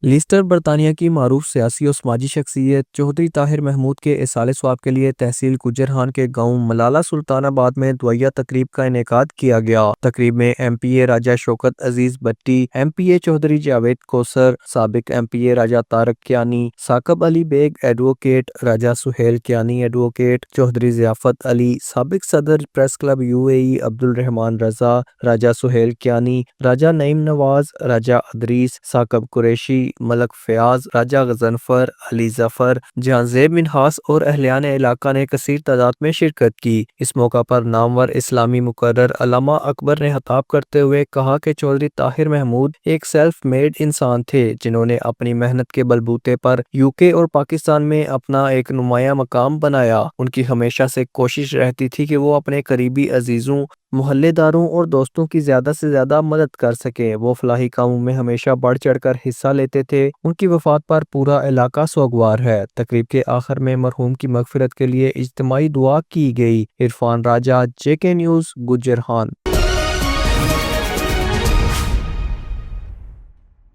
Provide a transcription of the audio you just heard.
Leicester برطانیہ کی معروف سیاسی و سماجی شخصیت چودھری طاہر محمود کے ایصال ثواب کے لیے تحصیل گجرہان کے گاؤں ملالہ سلطان آباد میں دعائیہ تقریب کا انعقاد کیا گیا۔ تقریب میں ایم پی اے راجہ شوکت عزیز بٹی، ایم پی اے چودھری جاوید کوثر، سابق ایم پی اے راجہ طارق کیانی، ثاقب علی بیگ ایڈوکیٹ، راجہ سہیل کیانی ایڈوکیٹ، چودھری ضیافت علی، سابق صدر پریس کلب یو اے ای عبدالرحمان رضا، راجہ سہیل کیانی، راجہ نعیم نواز، راجہ ادریس، ثاقب قریشی، ملک فیاض، راجہ غضنفر، علی ظفر، جہانزیب منہاس اور اہلیان علاقہ نے کثیر تعداد میں شرکت کی۔ اس موقع پر نامور اسلامی مقرر علامہ اکبر نے خطاب کرتے ہوئے کہا کہ چودھری طاہر محمود ایک سیلف میڈ انسان تھے جنہوں نے اپنی محنت کے بلبوتے پر یو کے اور پاکستان میں اپنا ایک نمایاں مقام بنایا۔ ان کی ہمیشہ سے کوشش رہتی تھی کہ وہ اپنے قریبی عزیزوں، محلے داروں اور دوستوں کی زیادہ سے زیادہ مدد کر سکیں۔ وہ فلاحی کاموں میں ہمیشہ بڑھ چڑھ کر حصہ لیتے تھے۔ ان کی وفات پر پورا علاقہ سوگوار ہے۔ تقریب کے آخر میں مرحوم کی مغفرت کے لیے اجتماعی دعا کی گئی۔ عرفان راجہ، جے کے نیوز، گجرہان۔